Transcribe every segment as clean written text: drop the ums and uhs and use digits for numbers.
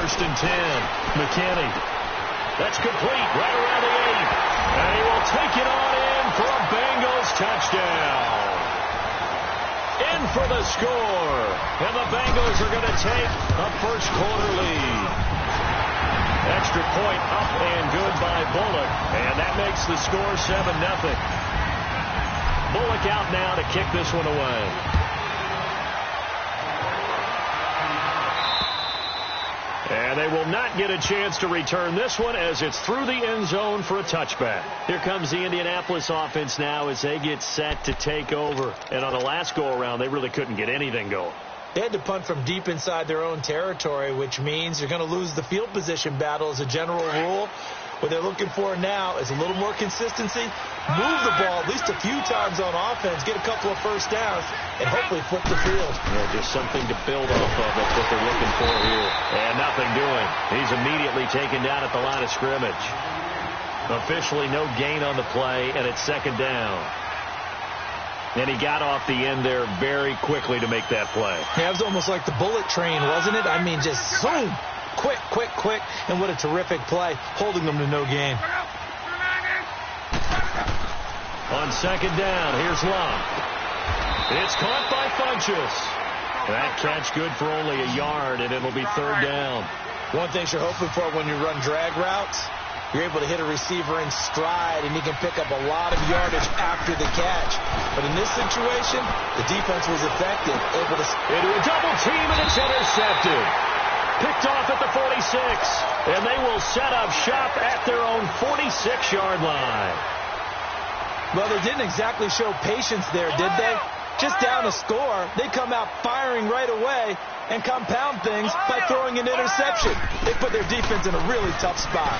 first and 10. McKinney. That's complete right around the 8. And he will take it on in for a Bengals touchdown. In for the score. And the Bengals are going to take a first quarter lead. Extra point up and good by Bullock. And that makes the score 7-0. Bullock out now to kick this one away. And they will not get a chance to return this one as it's through the end zone for a touchback. Here comes the Indianapolis offense now as they get set to take over. And on the last go-around, they really couldn't get anything going. They had to punt from deep inside their own territory, which means you're going to lose the field position battle as a general rule. What they're looking for now is a little more consistency, move the ball at least a few times on offense, get a couple of first downs, and hopefully flip the field. Yeah, just something to build off of. That's what they're looking for here. And nothing doing. He's immediately taken down at the line of scrimmage. Officially no gain on the play, and it's second down. And he got off the end there very quickly to make that play. Yeah, it was almost like the bullet train, wasn't it? I mean, just zoom. Quick, quick, quick. And what a terrific play, holding them to no gain. On second down, here's Love. It's caught by Funchess. That catch good for only a yard, and it'll be third down. One thing you're hoping for when you run drag routes, you're able to hit a receiver in stride, and he can pick up a lot of yardage after the catch. But in this situation, the defense was effective, able to into a double team, and it's intercepted. Picked off at the 46, and they will set up shop at their own 46-yard line. Well, they didn't exactly show patience there, did they? Just down a score, they come out firing right away and compound things by throwing an interception. They put their defense in a really tough spot.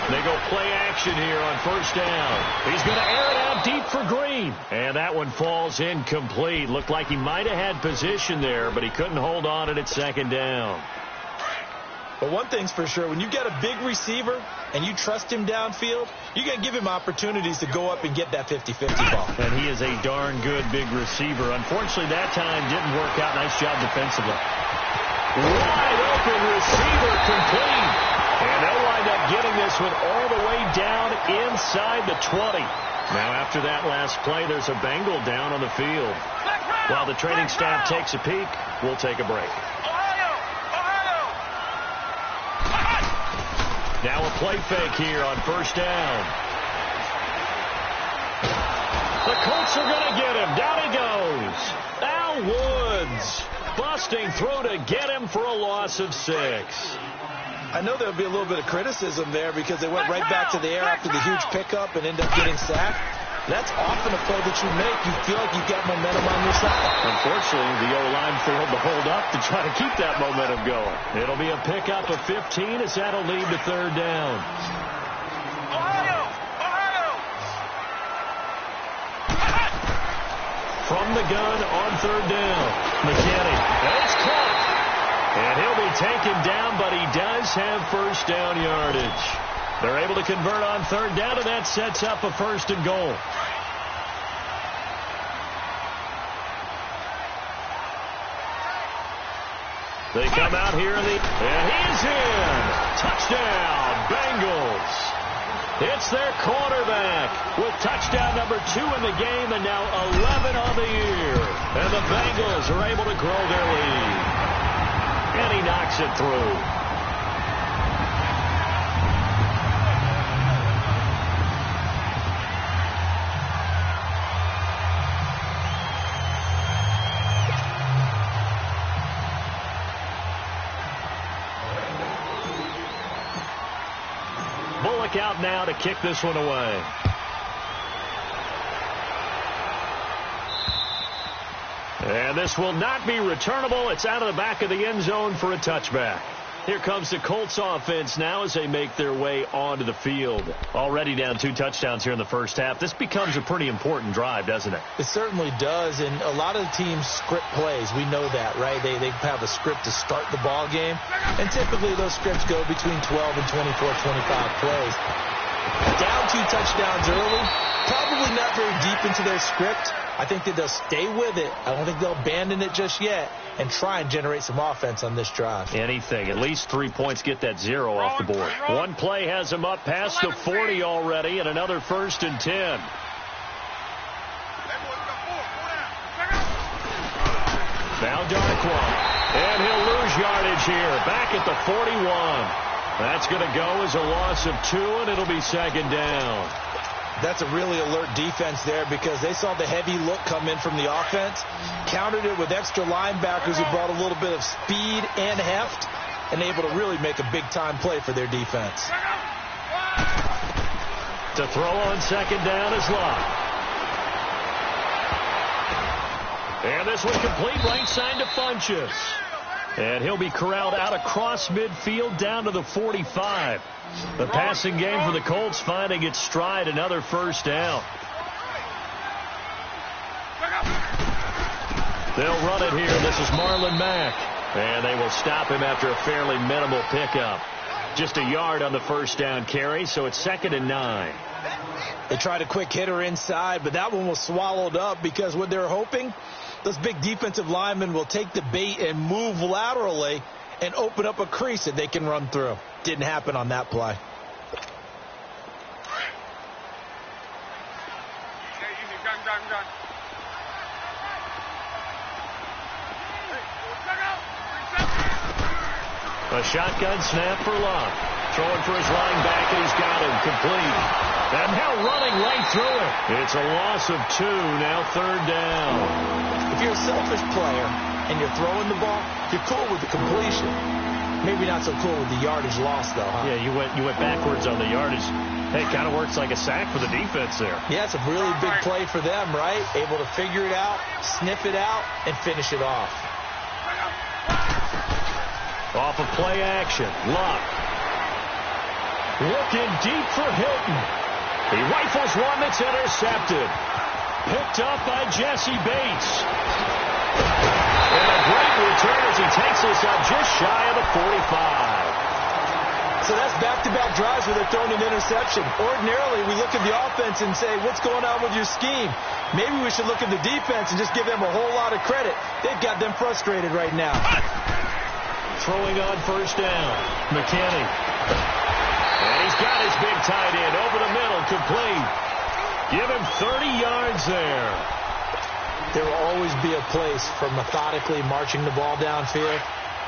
They go play action here on first down. He's going to air it out deep for Green. And that one falls incomplete. Looked like he might have had position there, but he couldn't hold on at second down. But one thing's for sure, when you get a big receiver and you trust him downfield, you're going to give him opportunities to go up and get that 50-50 ball. And he is a darn good big receiver. Unfortunately, that time didn't work out. Nice job defensively. Wide open receiver complete. And they'll wind up getting this one all the way down inside the 20. Now, after that last play, there's a Bengal down on the field. While the training staff takes a peek, we'll take a break. Now a play fake here on first down. The Colts are going to get him. Down he goes. Al Woods busting through to get him for a loss of 6. I know there'll be a little bit of criticism there because they went right back to the air after the huge pickup and end up getting sacked. That's often a play that you make. You feel like you've got momentum on your side. Unfortunately, the O-line failed to hold up to try to keep that momentum going. It'll be a pickup of 15 as that'll lead to third down. From the gun on third down, McKinney. It's caught. And he'll be taken down, but he does have first down yardage. They're able to convert on third down, and that sets up a first and goal. They come out here, and he's in. Touchdown, Bengals. It's their quarterback with touchdown number 2 in the game, and now 11 on the year. And the Bengals are able to grow their lead. And he knocks it through. Bullock out now to kick this one away. And this will not be returnable. It's out of the back of the end zone for a touchback. Here comes the Colts offense now as they make their way onto the field. Already down 2 touchdowns here in the first half. This becomes a pretty important drive, doesn't it? It certainly does, and a lot of the teams script plays. We know that, right? They have a script to start the ball game, and typically those scripts go between 12 and 24, 25 plays. Down 2 touchdowns early. Probably not very deep into their script. I think that they'll stay with it. I don't think they'll abandon it just yet and try and generate some offense on this drive. Anything. At least 3 points get that 0 off the board. One play has them up past the 40 already, and another 1st and 10. Now Darkwa. And he'll lose yardage here. Back at the 41. That's going to go as a loss of 2, and it'll be 2nd down. That's a really alert defense there because they saw the heavy look come in from the offense, countered it with extra linebackers who brought a little bit of speed and heft, and able to really make a big-time play for their defense. To throw on 2nd down is Locke. And this one complete right side to Funchess. And he'll be corralled out across midfield down to the 45. The passing game for the Colts finding its stride, another 1st down. They'll run it here. This is Marlon Mack. And they will stop him after a fairly minimal pickup. Just a yard on the 1st down carry, so it's 2nd and 9. They tried a quick hitter inside, but that one was swallowed up because what they're hoping, those big defensive linemen will take the bait and move laterally and open up a crease that they can run through. Didn't happen on that play. A shotgun snap for Locke. Throwing for his running back, and he's got him complete. And now running right through it. It's a loss of 2, now 3rd down. If you're a selfish player and you're throwing the ball, you're cool with the completion. Maybe not so cool with the yardage loss, though, huh? Yeah, you went backwards on the yardage. Hey, it kind of works like a sack for the defense there. Yeah, it's a really big play for them, right? Able to figure it out, sniff it out, and finish it off. Off of play action, Locke. Looking deep for Hilton. He rifles one that's intercepted. Picked up by Jesse Bates. And a great return as he takes us up just shy of the 45. So that's back-to-back drives where they're throwing an interception. Ordinarily, we look at the offense and say, what's going on with your scheme? Maybe we should look at the defense and just give them a whole lot of credit. They've got them frustrated right now. Throwing on 1st down, McKinney. And he's got his big tight end over the middle, complete. Give him 30 yards there. There will always be a place for methodically marching the ball downfield.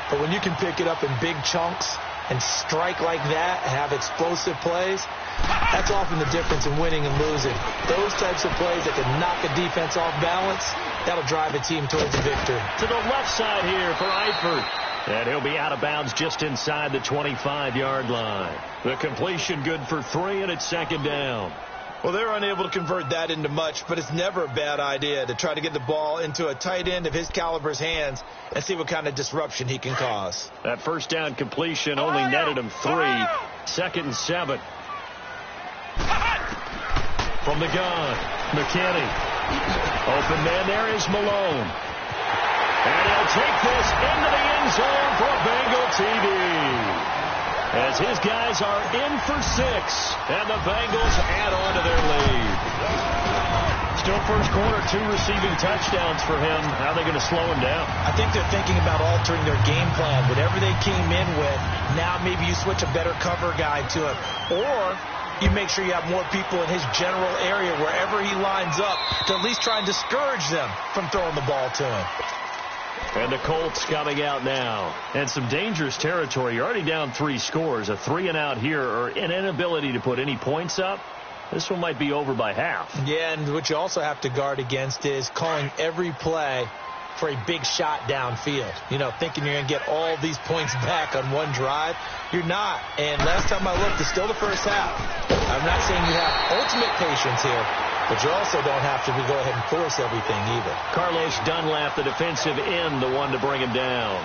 But when you can pick it up in big chunks and strike like that and have explosive plays, that's often the difference in winning and losing. Those types of plays that can knock a defense off balance, that'll drive a team towards a victory. To the left side here for Eifert. And he'll be out of bounds just inside the 25-yard line. The completion good for 3, and it's 2nd down. Well, they're unable to convert that into much, but it's never a bad idea to try to get the ball into a tight end of his caliber's hands and see what kind of disruption he can cause. That 1st down completion only netted him 3. 2nd and 7. From the gun, McKinney. Open man there is Malone. And he'll take this into the end zone for a Bengal TD. As his guys are in for 6, and the Bengals add on to their lead. Still first quarter, 2 receiving touchdowns for him. How are they going to slow him down? I think they're thinking about altering their game plan. Whatever they came in with, now maybe you switch a better cover guy to him. Or you make sure you have more people in his general area wherever he lines up to at least try and discourage them from throwing the ball to him. And the Colts coming out now. And some dangerous territory. You're already down 3 scores. A 3-and-out here, or an inability to put any points up. This one might be over by half. Yeah, and what you also have to guard against is calling every play for a big shot downfield. You know, thinking you're going to get all these points back on one drive. You're not. And last time I looked, it's still the first half. I'm not saying you have ultimate patience here, but you also don't have to go ahead and force everything either. Carlos Dunlap, the defensive end, the one to bring him down.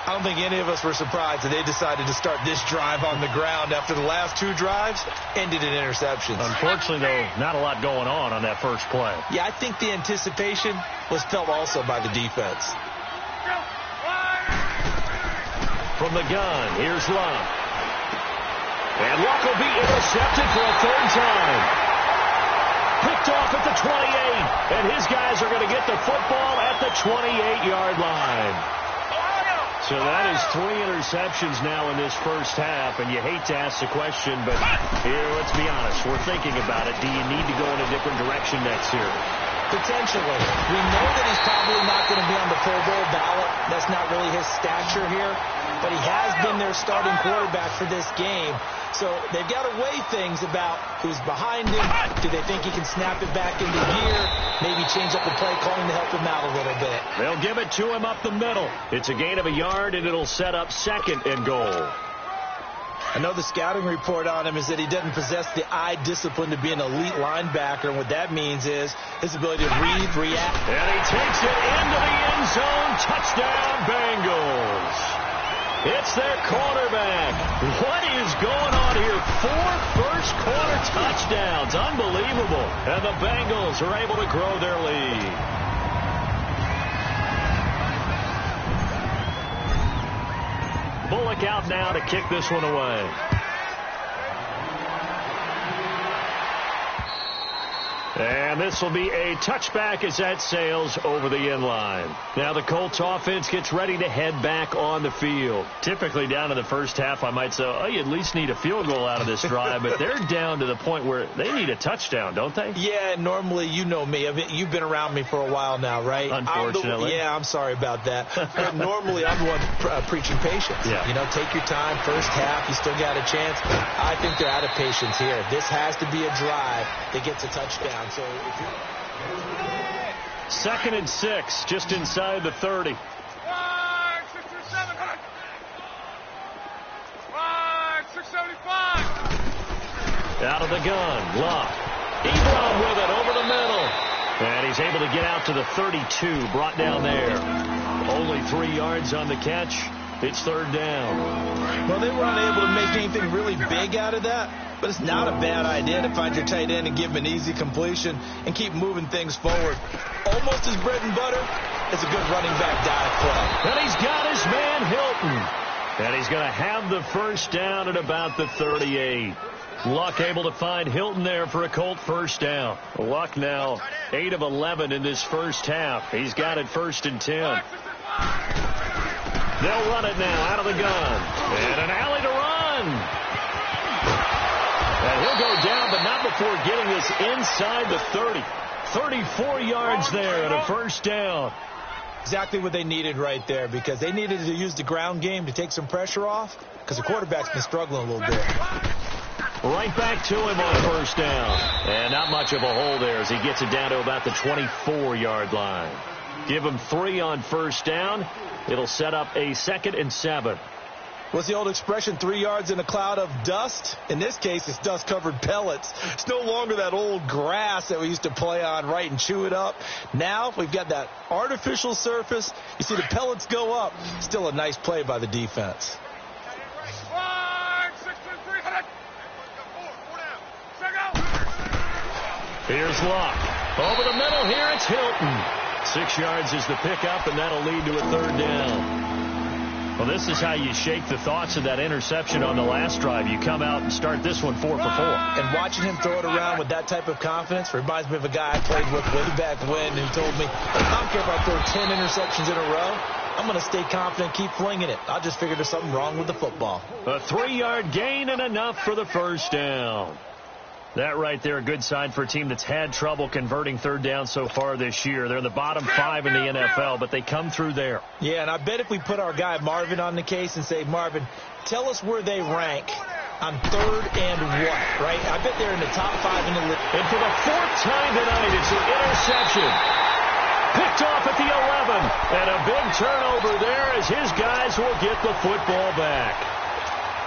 I don't think any of us were surprised that they decided to start this drive on the ground after the last 2 drives ended in interceptions. Unfortunately, though, not a lot going on that first play. Yeah, I think the anticipation was felt also by the defense. From the gun, here's Love. And Luck will be intercepted for a third time. Picked off at the 28, and his guys are going to get the football at the 28-yard line. So that is 3 interceptions now in this first half, and you hate to ask the question, but here, let's be honest, we're thinking about it. Do you need to go in a different direction next year? Potentially. We know that he's probably not going to be on the Pro Bowl ballot. That's not really his stature here, but he has been their starting quarterback for this game. So they've got to weigh things about who's behind him. Do they think he can snap it back into gear? Maybe change up the play calling to help him out a little bit. They'll give it to him up the middle. It's a gain of a yard, and it'll set up 2nd and goal. I know the scouting report on him is that he doesn't possess the eye discipline to be an elite linebacker, and what that means is his ability to read, react. And he takes it into the end zone. Touchdown, Bengals. It's their quarterback. What is going on here? 4 first-quarter touchdowns. Unbelievable. And the Bengals are able to grow their lead. Bullock out now to kick this one away. And this will be a touchback as that sails over the end line. Now the Colts offense gets ready to head back on the field. Typically down in the first half, I might say, oh, you at least need a field goal out of this drive. But they're down to the point where they need a touchdown, don't they? Yeah, normally, you know me. You've been around me for a while now, right? Unfortunately. I'm sorry about that. But normally, I'm the one preaching patience. Yeah. You know, take your time. First half, you still got a chance. I think they're out of patience here. This has to be a drive that gets a touchdown. So if you're 2nd and 6, just inside the 30. 5, 6, 7, 675. Out of the gun, Luck. Ebron with it over the middle. And he's able to get out to the 32, brought down there. Only 3 yards on the catch. It's 3rd down. Well, they were unable to make anything really big out of that, but it's not a bad idea to find your tight end and give him an easy completion and keep moving things forward. Almost his bread and butter. It's a good running back dive play. And he's got his man Hilton. And he's going to have the first down at about the 38. Luck able to find Hilton there for a Colt first down. Luck now 8 of 11 in this first half. He's got it 1st and 10. They'll run it now out of the gun. And an alley to run. And he'll go down, but not before getting this inside the 30. 34 yards there and a first down. Exactly what they needed right there, because they needed to use the ground game to take some pressure off, because the quarterback's been struggling a little bit. Right back to him on first down. And not much of a hole there as he gets it down to about the 24-yard line. Give him 3 on first down. It'll set up a 2nd and 7. What's the old expression, 3 yards in a cloud of dust? In this case, it's dust-covered pellets. It's no longer that old grass that we used to play on, right, and chew it up. Now we've got that artificial surface. You see the pellets go up. Still a nice play by the defense. 5, 6, 3, 100. Here's Luck. Over the middle here, it's Hilton. 6 yards is the pickup, and that'll lead to a 3rd down. Well, this is how you shake the thoughts of that interception on the last drive. You come out and start this one 4 for 4. And watching him throw it around with that type of confidence reminds me of a guy I played with way back when who told me, I don't care if I throw 10 interceptions in a row. I'm going to stay confident, keep flinging it. I just figured there's something wrong with the football. A 3-yard gain and enough for the first down. That right there, a good sign for a team that's had trouble converting 3rd down so far this year. They're in the bottom 5 in the NFL, but they come through there. Yeah, and I bet if we put our guy Marvin on the case and say, Marvin, tell us where they rank on 3rd and what, right? I bet they're in the top 5 in the league. And for the 4th time tonight, it's an interception. Picked off at the 11. And a big turnover there as his guys will get the football back.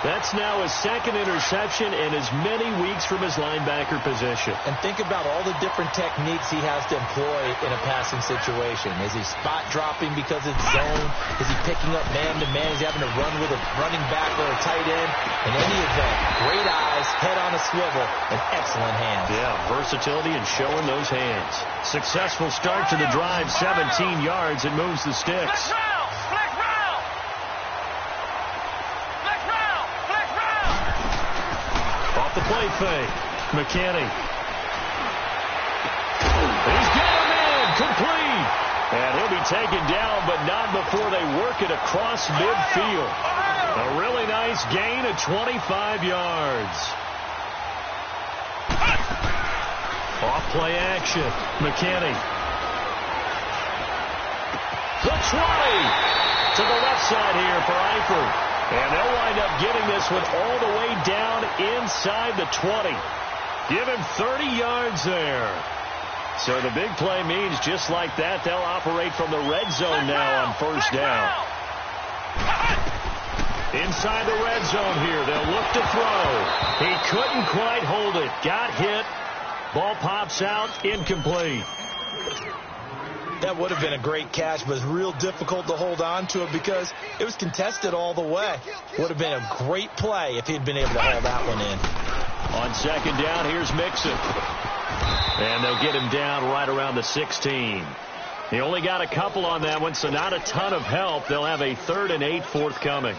That's now his 2nd interception in as many weeks from his linebacker position. And think about all the different techniques he has to employ in a passing situation. Is he spot dropping because it's zone? Is he picking up man-to-man? Is he having to run with a running back or a tight end? In any event, great eyes, head on a swivel, and excellent hands. Yeah, versatility and showing those hands. Successful start to the drive, 17 yards, and moves the sticks. the play fake. McKinney. He's got him in. Complete. And he'll be taken down, but not before they work it across midfield. A really nice gain of 25 yards. Off play action. McKinney. The 20. To the left side here for Eifert. And they'll wind up getting this one all the way down inside the 20. Give him 30 yards there. So the big play means just like that, they'll operate from the red zone now on first down. Inside the red zone here, they'll look to throw. He couldn't quite hold it. Got hit. Ball pops out, incomplete. That would have been a great catch, but it's real difficult to hold on to it because it was contested all the way. Would have been a great play if he'd been able to haul that one in. On second down, here's Mixon. And they'll get him down right around the 16. He only got a couple on that one, so not a ton of help. They'll have a 3rd and 8 forthcoming.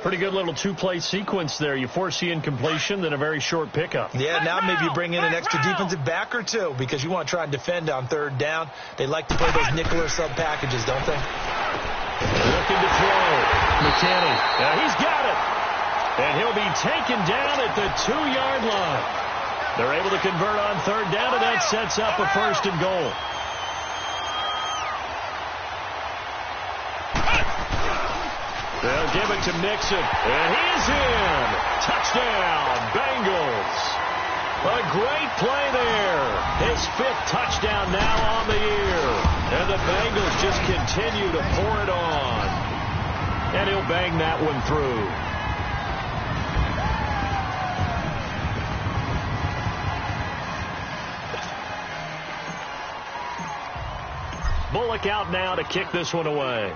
Pretty good little two-play sequence there. You foresee incompletion, then a very short pickup. Yeah, now maybe you bring in an extra defensive back or two because you want to try and defend on 3rd down. They like to play those nickel or sub packages, don't they? Looking to throw. McKinney. Now he's got it. And he'll be taken down at the 2-yard line. They're able to convert on 3rd down, and that sets up a 1st and goal. They'll give it to Mixon, and he's in. Touchdown, Bengals. A great play there. His 5th touchdown now on the year. And the Bengals just continue to pour it on. And he'll bang that one through. Bullock out now to kick this one away.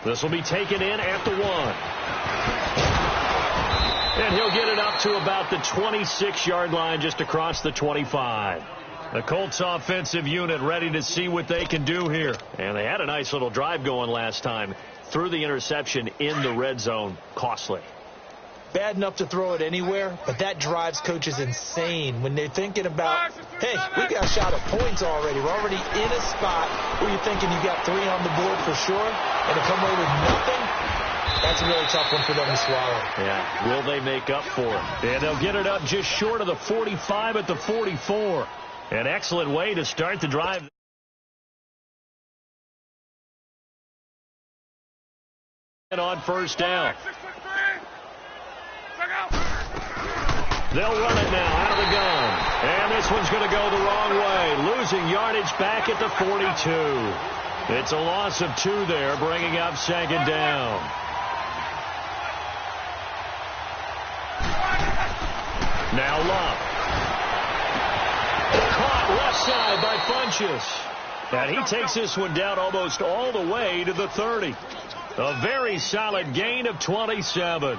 This will be taken in at the 1. And he'll get it up to about the 26-yard line just across the 25. The Colts offensive unit ready to see what they can do here. And they had a nice little drive going last time. Threw the interception in the red zone. Costly. Bad enough to throw it anywhere, but that drives coaches insane when they're thinking about, hey, we got a shot at points already. We're already in a spot where you're thinking you got 3 on the board for sure, and to come away with nothing, that's a really tough one for them to swallow. Yeah, will they make up for it? And they'll get it up just short of the 45 at the 44. An excellent way to start the drive. And on first down. They'll run it now out of the gun. And this one's going to go the wrong way. Losing yardage back at the 42. It's a loss of 2 there, bringing up 2nd down. Now Love. Caught left side by Funchess. And he takes this one down almost all the way to the 30. A very solid gain of 27.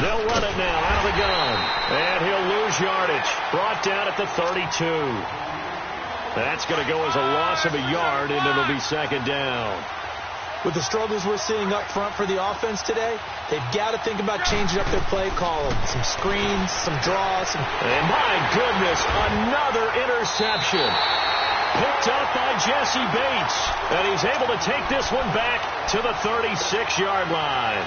They'll run it now out of the gun. And he'll lose yardage. Brought down at the 32. That's going to go as a loss of a yard, and it'll be 2nd down. With the struggles we're seeing up front for the offense today, they've got to think about changing up their play call. Some screens, some draws. And my goodness, another interception. Picked up by Jesse Bates. And he's able to take this one back to the 36-yard line.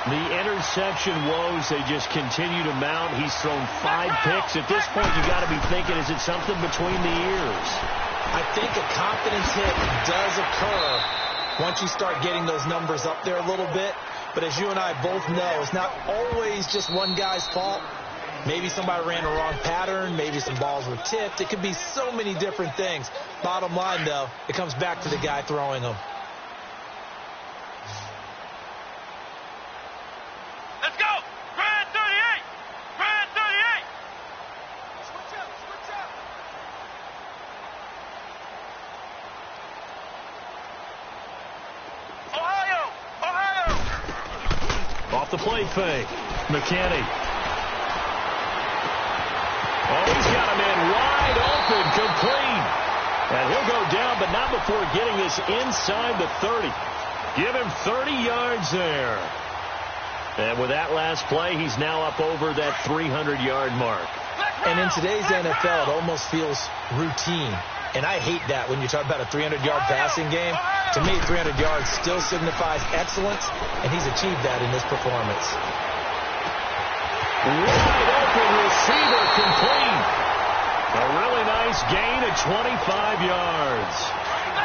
The interception woes, they just continue to mount. He's thrown 5 picks. At this point, you got to be thinking, is it something between the ears? I think a confidence hit does occur once you start getting those numbers up there a little bit. But as you and I both know, it's not always just one guy's fault. Maybe somebody ran a wrong pattern. Maybe some balls were tipped. It could be so many different things. Bottom line, though, it comes back to the guy throwing them. Let's go! Grand 38! Grand 38! Switch up, switch up! Ohio! Ohio! Off the play fake. McKinney. Oh, he's got him in wide open, complete. And he'll go down, but not before getting this inside the 30. Give him 30 yards there. And with that last play, he's now up over that 300-yard mark. And in today's NFL, it almost feels routine. And I hate that when you talk about a 300-yard passing game. To me, 300 yards still signifies excellence, and he's achieved that in this performance. Wide open receiver complete. A really nice gain of 25 yards.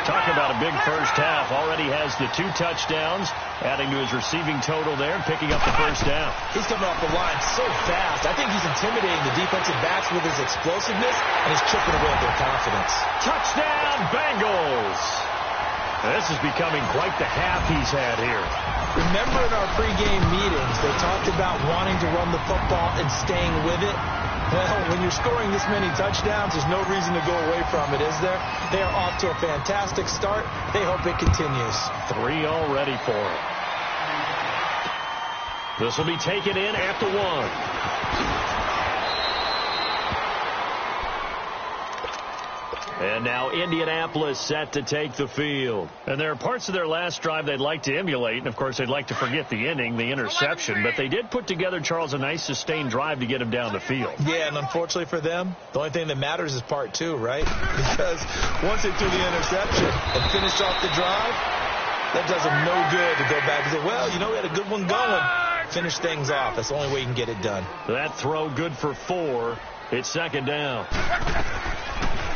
Talk about a big first half. Already has the 2 touchdowns, adding to his receiving total there and picking up the first down. He's coming off the line so fast. I think he's intimidating the defensive backs with his explosiveness, and he's chipping away at their confidence. Touchdown, Bengals. This is becoming quite the half he's had here. Remember in our pregame meetings, they talked about wanting to run the football and staying with it. Well, when you're scoring this many touchdowns, there's no reason to go away from it, is there? They are off to a fantastic start. They hope it continues. 3 already for him. This will be taken in at the 1. And now Indianapolis set to take the field. And there are parts of their last drive they'd like to emulate. And, of course, they'd like to forget the inning, the interception. But they did put together, Charles, a nice sustained drive to get him down the field. Yeah, and unfortunately for them, the only thing that matters is part 2, right? Because once they threw the interception and finished off the drive, that does them no good to go back and say, well, you know, we had a good one going. Finish things off. That's the only way you can get it done. That throw good for 4. It's second down.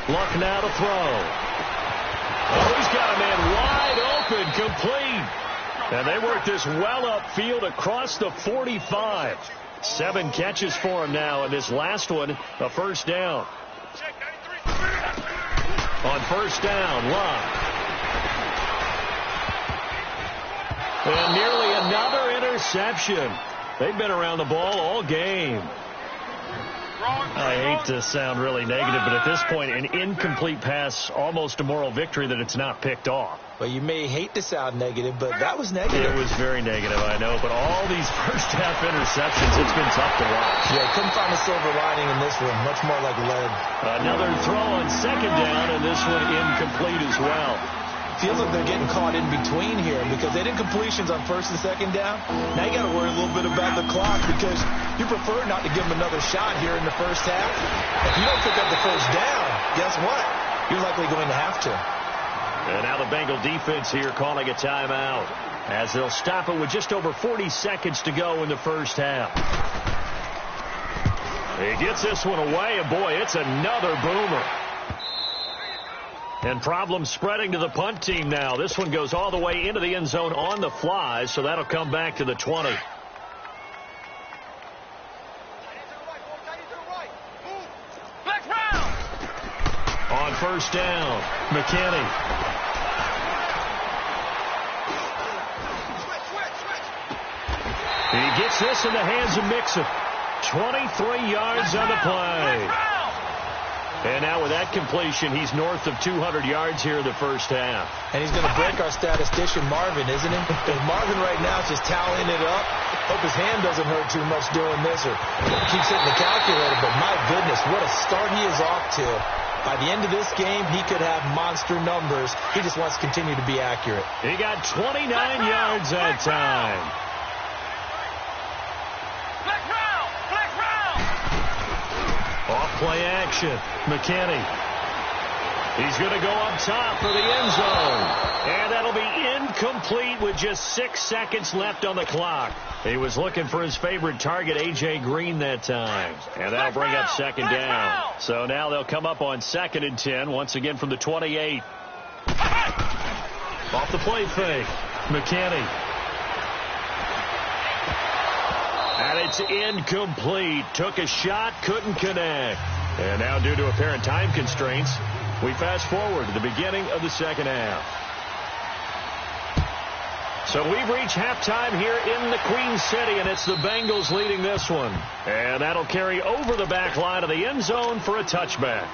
Luck now to throw. Oh, he's got a man wide open, complete. And they work this well upfield across the 45. 7 catches for him now, and this last one, a first down. On first down, Luck. And nearly another interception. They've been around the ball all game. I hate to sound really negative, but at this point, an incomplete pass, almost a moral victory that it's not picked off. Well, you may hate to sound negative, but that was negative. It was very negative, I know, but all these first-half interceptions, it's been tough to watch. Yeah, couldn't find a silver lining in this one, much more like lead. Another throw on second down, and this one incomplete as well. Feels like they're getting caught in between here because they did completions on first and second down. Now you got to worry a little bit about the clock because you prefer not to give them another shot here in the first half. If you don't pick up the first down, guess what? You're likely going to have to. And now the Bengal defense here calling a timeout as they'll stop it with just over 40 seconds to go in the first half. He gets this one away, and boy, it's another boomer. And problems spreading to the punt team now. This one goes all the way into the end zone on the fly, so that'll come back to the 20. On first down, McKinney. He gets this in the hands of Mixon. 23 yards on the play. And now with that completion, he's north of 200 yards here in the first half. And he's going to break our statistician Marvin, isn't he? Because Marvin right now is just tallying it up. Hope his hand doesn't hurt too much doing this or keeps hitting the calculator. But my goodness, what a start he is off to. By the end of this game, he could have monster numbers. He just wants to continue to be accurate. He got 29 yards that time. Off-play action. McKinney. He's going to go up top for the end zone. And that'll be incomplete with just 6 seconds left on the clock. He was looking for his favorite target, A.J. Green, that time. And that'll bring up second down. So now they'll come up on 2nd and 10, once again from the 28. Off the play fake. McKinney. And it's incomplete. Took a shot, couldn't connect. And now due to apparent time constraints, we fast forward to the beginning of the second half. So we've reached halftime here in the Queen City, and it's the Bengals leading this one. And that'll carry over the back line of the end zone for a touchback.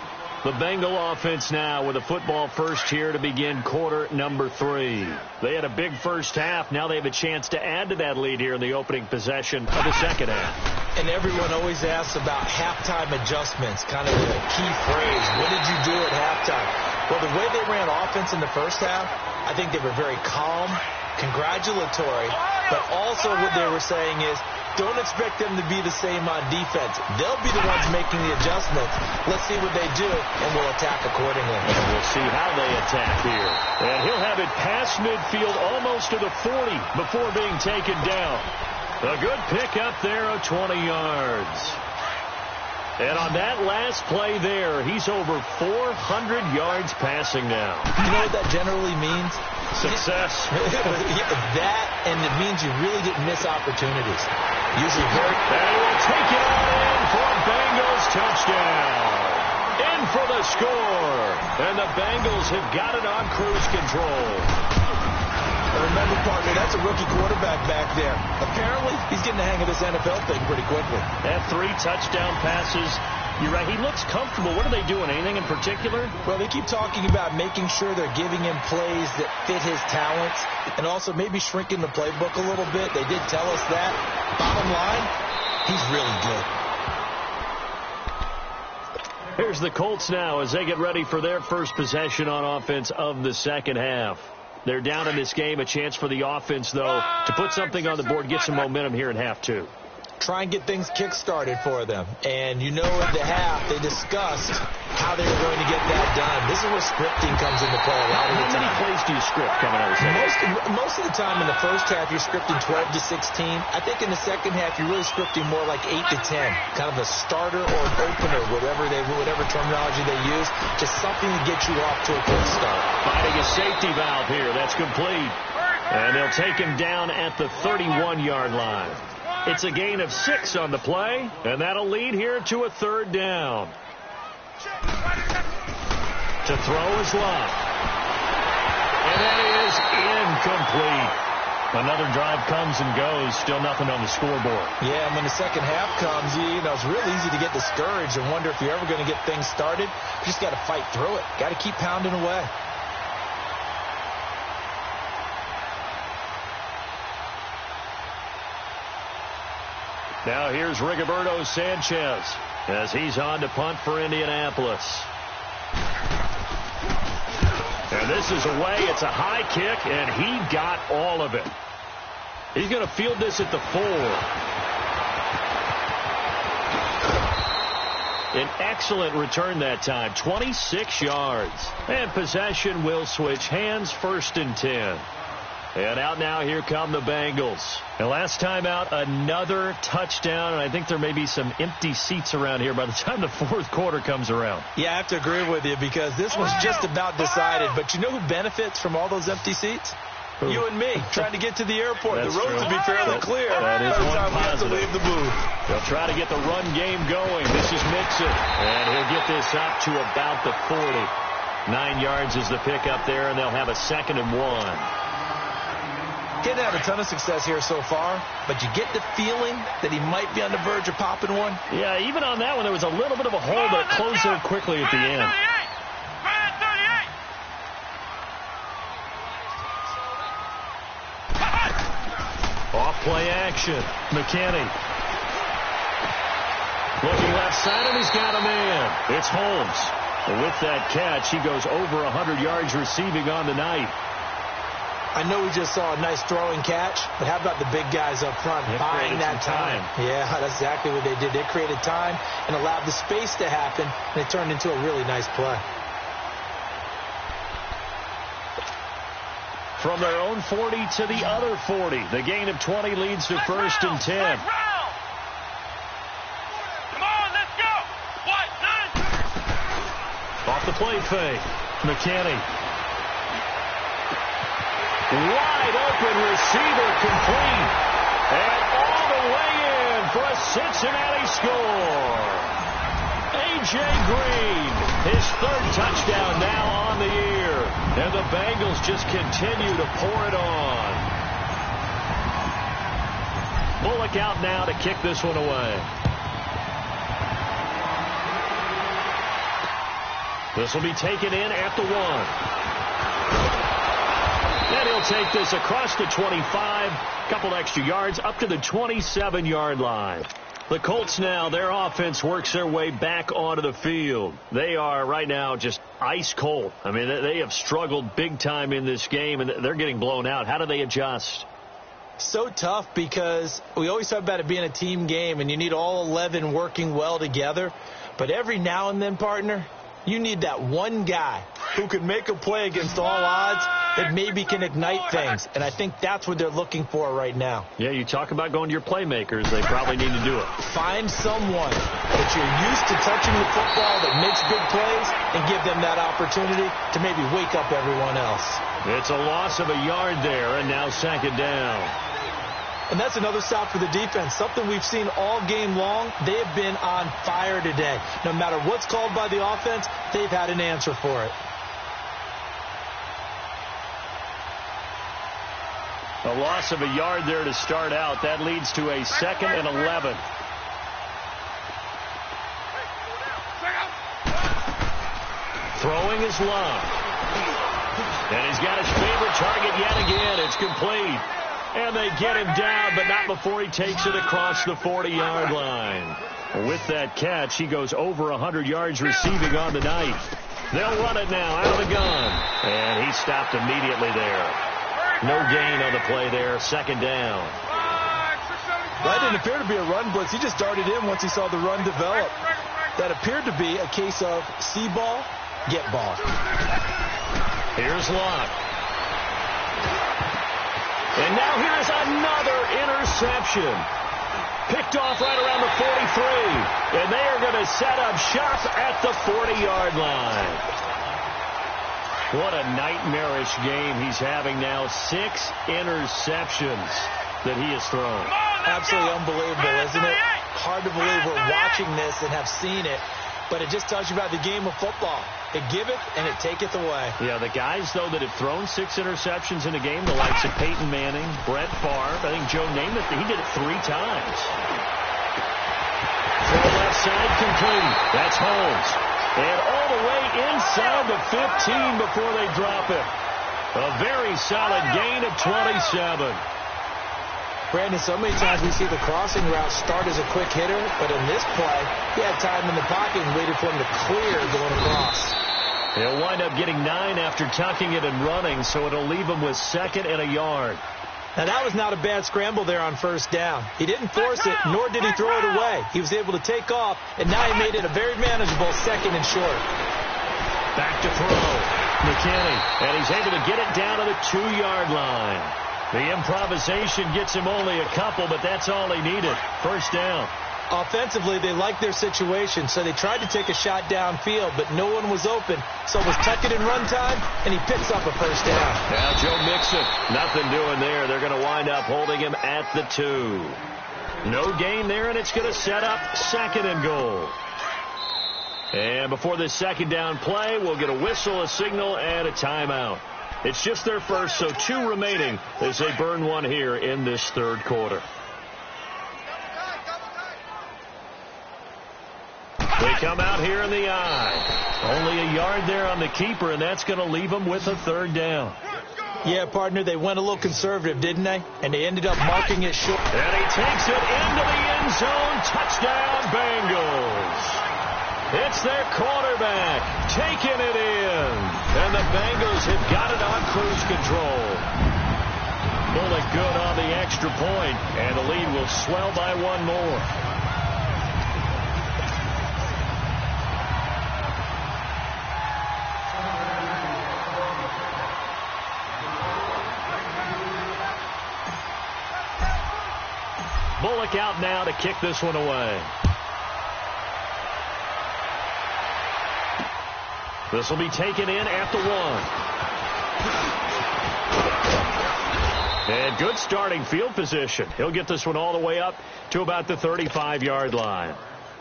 The Bengal offense now with a football first here to begin quarter number 3. They had a big first half. Now they have a chance to add to that lead here in the opening possession of the second half. And everyone always asks about halftime adjustments, kind of the key phrase. What did you do at halftime? Well, the way they ran offense in the first half, I think they were very calm, congratulatory, but also what they were saying is, don't expect them to be the same on defense. They'll be the ones making the adjustments. Let's see what they do, and we'll attack accordingly. And we'll see how they attack here. And he'll have it past midfield almost to the 40 before being taken down. A good pick up there of 20 yards. And on that last play there, he's over 400 yards passing now. You know what that generally means? Success. That, and it means you really didn't miss opportunities. Usually very... And he will take it on in for a Bengals touchdown. In for the score. And the Bengals have got it on cruise control. Remember, partner, that's a rookie quarterback back there. Apparently, he's getting the hang of this NFL thing pretty quickly. And 3 touchdown passes. You're right. He looks comfortable. What are they doing? Anything in particular? Well, they keep talking about making sure they're giving him plays that fit his talents and also maybe shrinking the playbook a little bit. They did tell us that. Bottom line, he's really good. Here's the Colts now as they get ready for their first possession on offense of the second half. They're down in this game. A chance for the offense, though, to put something on the board, get some momentum here in half 2. Try and get things kick-started for them. And you know at the half, they discussed how they were going to get that done. This is where scripting comes into play a lot of the time. How many plays do you script coming out of the second? Most of the time in the first half, you're scripting 12 to 16. I think in the second half, you're really scripting more like 8 to 10. Kind of a starter or an opener, whatever terminology they use. Just something to get you off to a quick start. Finding a safety valve here. That's complete. And they'll take him down at the 31-yard line. It's a gain of 6 on the play, and that'll lead here to a 3rd down. To throw is Love. And that is incomplete. Another drive comes and goes, still nothing on the scoreboard. Yeah, and when the second half comes, you know, it's real easy to get discouraged and wonder if you're ever going to get things started. You just got to fight through it. Got to keep pounding away. Now here's Rigoberto Sanchez as he's on to punt for Indianapolis. And this is away. It's a high kick, and he got all of it. He's going to field this at the 4. An excellent return that time, 26 yards. And possession will switch hands, 1st and 10. And out now, here come the Bengals. And last time out, another touchdown, and I think there may be some empty seats around here by the time the 4th quarter comes around. Yeah, I have to agree with you because this was just about decided. But you know who benefits from all those empty seats? Who? You and me, trying to get to the airport. The roads will be fairly clear that is by the time we have to positive. leave the booth. They'll try to get the run game going. This is Mixon, and he'll get this up to about the 40. 9 yards is the pickup there, and they'll have a 2nd and 1. Didn't have a ton of success here so far, but you get the feeling that he might be on the verge of popping one. Yeah, even on that one, there was a little bit of a hole, but it closed there quickly at the end. Off play action. McKinney. Looking left side, and he's got a man. It's Holmes. And with that catch, he goes over 100 yards receiving on the night. I know we just saw a nice throwing catch, but how about the big guys up front buying that time? Yeah, that's exactly what they did. They created time and allowed the space to happen, and it turned into a really nice play. From their own 40 to the other 40. The gain of 20 leads to 1st and 10. Come on, let's go. Off the play fake. McKinney. Wide open receiver complete. And all the way in for a Cincinnati score. A.J. Green, his 3rd touchdown now on the year. And the Bengals just continue to pour it on. Bullock out now to kick this one away. This will be taken in at the 1. And he'll take this across the 25, couple extra yards, up to the 27-yard line. The Colts now, their offense works their way back onto the field. They are right now just ice cold. I mean, they have struggled big time in this game, and they're getting blown out. How do they adjust? So tough because we always talk about it being a team game, and you need all 11 working well together. But every now and then, partner, you need that one guy who can make a play against all odds that maybe can ignite things. And I think that's what they're looking for right now. Yeah, you talk about going to your playmakers. They probably need to do it. Find someone that you're used to touching the football that makes big plays and give them that opportunity to maybe wake up everyone else. It's a loss of a yard there, and now second down. And that's another stop for the defense, something we've seen all game long. They have been on fire today. No matter what's called by the offense, they've had an answer for it. A loss of a yard there to start out. That leads to a 2nd and 11. Throwing is Love. And he's got his favorite target yet again. It's complete. And they get him down, but not before he takes it across the 40-yard line. With that catch, he goes over 100 yards receiving on the night. They'll run it now out of the gun. And he stopped immediately there. No gain on the play there. Second down. That didn't appear to be a run blitz. He just darted in once he saw the run develop. That appeared to be a case of see ball, get ball. Here's Locke. And now here's another interception. Picked off right around the 43. And they are going to set up shop at the 40-yard line. What a nightmarish game he's having now. 6 interceptions that he has thrown. Absolutely unbelievable, isn't it? Hard to believe we're watching this and have seen it. But it just tells you about the game of football. It giveth and it taketh away. Yeah, the guys, though, that have thrown 6 interceptions in a game, the likes of Peyton Manning, Brett Favre, I think Joe Namath, he did it 3 times. Throw left side complete. That's Holmes. And all the way inside the 15 before they drop it. A very solid gain of 27. Brandon, so many times we see the crossing route start as a quick hitter, but in this play, he had time in the pocket and waited for him to clear going across. He'll wind up getting 9 after tucking it and running, so it'll leave him with 2nd and a yard. Now, that was not a bad scramble there on first down. He didn't force it, nor did he throw it away. He was able to take off, and now he made it a very manageable 2nd and short. Back to throw. McKinney, and he's able to get it down to the 2-yard line. The improvisation gets him only a couple, but that's all he needed. First down. Offensively, they liked their situation, so they tried to take a shot downfield, but no one was open. So it was tuck it in run time, and he picks up a first down. Now Joe Mixon, nothing doing there. They're going to wind up holding him at the 2. No gain there, and it's going to set up 2nd and goal. And before this 2nd down play, we'll get a whistle, a signal, and a timeout. It's just their first, so 2 remaining as they burn one here in this 3rd quarter. They come out here in the eye. Only a yard there on the keeper, and that's going to leave them with a 3rd down. Yeah, partner, they went a little conservative, didn't they? And they ended up marking it short. And he takes it into the end zone. Touchdown, Bengals. It's their quarterback taking it in. And the Bengals have got it on cruise control. Bullock good on the extra point, and the lead will swell by 1 more. Bullock out now to kick this one away. This will be taken in at the 1. And good starting field position. He'll get this one all the way up to about the 35-yard line.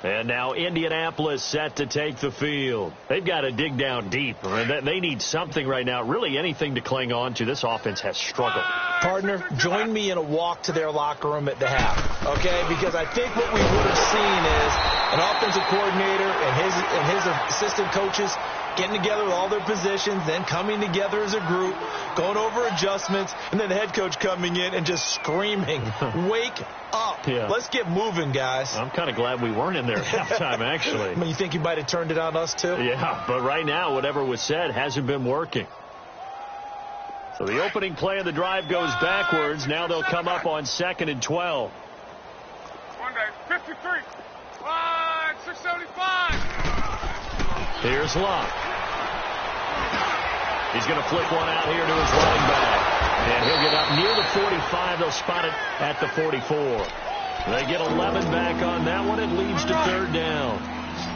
And now Indianapolis set to take the field. They've got to dig down deep. I mean, they need something right now, really anything to cling on to. This offense has struggled. Partner, join me in a walk to their locker room at the half, okay? Because I think what we would have seen is an offensive coordinator and his assistant coaches getting together with all their positions, then coming together as a group, going over adjustments, and then the head coach coming in and just screaming, wake up. Yeah. Let's get moving, guys. I'm kind of glad we weren't in there at halftime, actually. I mean, you think you might have turned it on us, too? Yeah, but right now, whatever was said hasn't been working. So the opening play of the drive goes backwards. Now they'll come up on 2nd and 12. 53. 675. Here's Locke. He's going to flip one out here to his running back. And he'll get up near the 45. They'll spot it at the 44. They get 11 back on that one. It leads to 3rd down.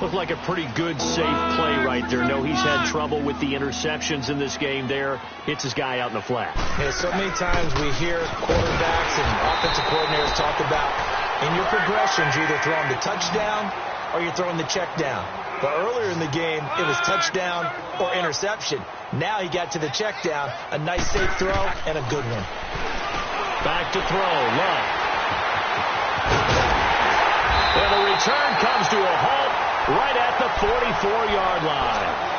Looked like a pretty good, safe play right there. No, he's had trouble with the interceptions in this game there. Hits his guy out in the flat. Yeah, so many times we hear quarterbacks and offensive coordinators talk about in your progressions, you're either throwing the touchdown or you're throwing the check down. But earlier in the game, it was touchdown or interception. Now he got to the check down, a nice safe throw, and a good one. Back to throw, Love. And the return comes to a halt right at the 44-yard line.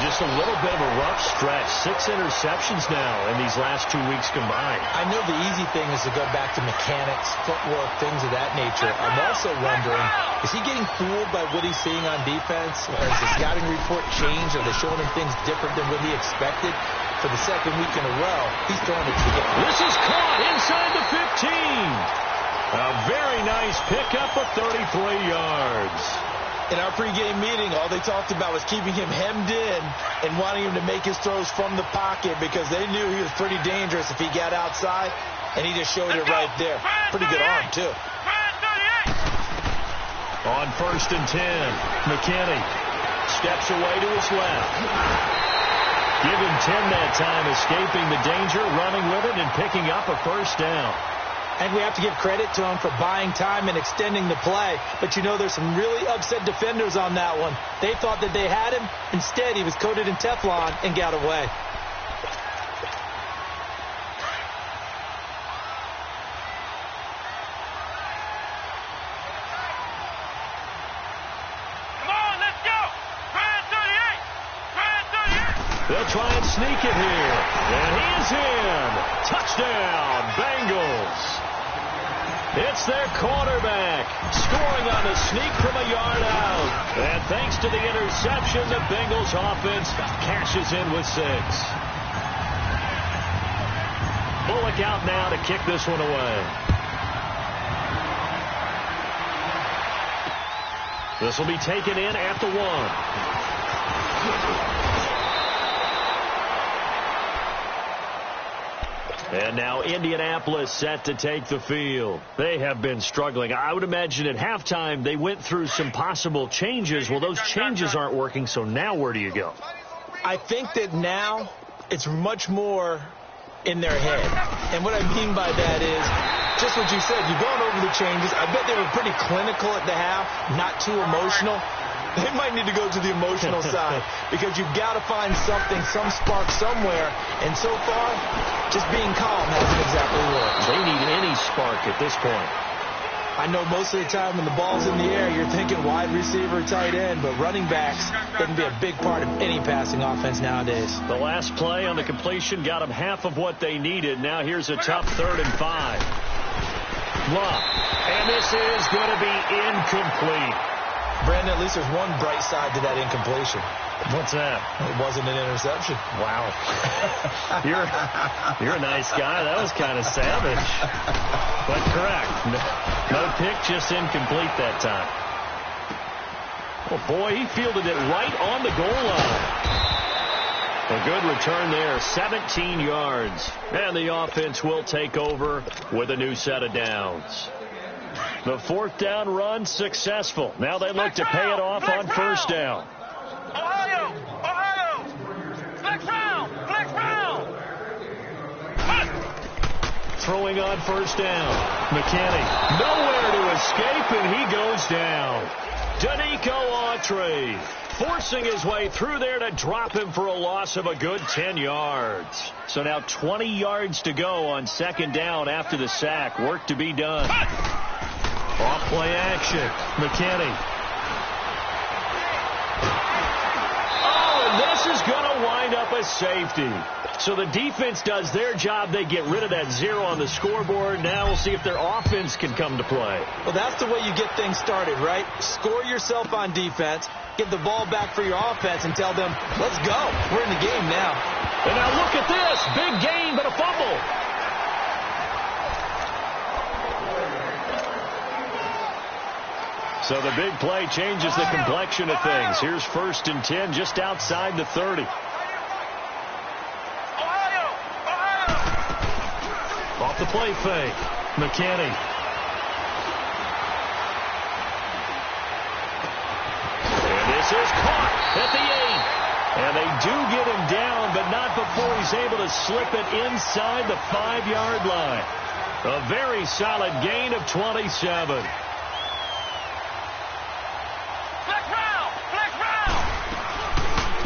Just a little bit of a rough stretch. 6 interceptions now in these last 2 weeks combined. I know the easy thing is to go back to mechanics, footwork, things of that nature. I'm also wondering, is he getting fooled by what he's seeing on defense? Or has the scouting report changed? Are they showing him things different than what he expected? For the 2nd week in a row, he's throwing it to him. This is caught inside the 15. A very nice pickup of 33 yards. In our pregame meeting, all they talked about was keeping him hemmed in and wanting him to make his throws from the pocket because they knew he was pretty dangerous if he got outside, and he just showed it right there. Pretty good arm, too. On 1st and 10, McKinney steps away to his left. Give him 10 that time, escaping the danger, running with it, and picking up a 1st down. And we have to give credit to him for buying time and extending the play. But, you know, there's some really upset defenders on that one. They thought that they had him. Instead, he was coated in Teflon and got away. Come on, let's go. Try 38. They'll try and sneak it here. And he is in. Touchdown, Bengals. It's their quarterback scoring on the sneak from a yard out. And thanks to the interception, the Bengals offense cashes in with 6. Bullock out now to kick this one away. This will be taken in at the 1. And now Indianapolis set to take the field. They have been struggling. I would imagine at halftime they went through some possible changes. Well, those changes aren't working, so now where do you go? I think that now it's much more in their head. And what I mean by that is just what you said. You've gone over the changes. I bet they were pretty clinical at the half, not too emotional. They might need to go to the emotional side because you've got to find something, some spark somewhere. And so far, just being calm hasn't exactly worked. They need any spark at this point. I know most of the time when the ball's in the air, you're thinking wide receiver, tight end, but running backs can be a big part of any passing offense nowadays. The last play on the completion got them half of what they needed. Now here's a tough 3rd and 5. Love. And this is going to be incomplete. Brandon, at least there's one bright side to that incompletion. What's that? It wasn't an interception. Wow. You're a nice guy. That was kind of savage. But correct. No pick, just incomplete that time. Oh, boy, he fielded it right on the goal line. A good return there, 17 yards. And the offense will take over with a new set of downs. The 4th down run successful. Now they look to pay it off on 1st down. Ohio! Flex round! Throwing on 1st down. McKinney nowhere to escape, and he goes down. Danico Autry forcing his way through there to drop him for a loss of a good 10 yards. So now 20 yards to go on 2nd down after the sack. Work to be done. Off play action. McKinney. Oh, safety. So the defense does their job. They get rid of that 0 on the scoreboard. Now we'll see if their offense can come to play. Well, that's the way you get things started, right? Score yourself on defense, get the ball back for your offense, and tell them, let's go. We're in the game now. And now look at this. Big gain, but a fumble. So the big play changes the complexion of things. Here's 1st and 10 just outside the 30. Off the play fake. McKinney. And this is caught at the 8. And they do get him down, but not before he's able to slip it inside the 5-yard line. A very solid gain of 27.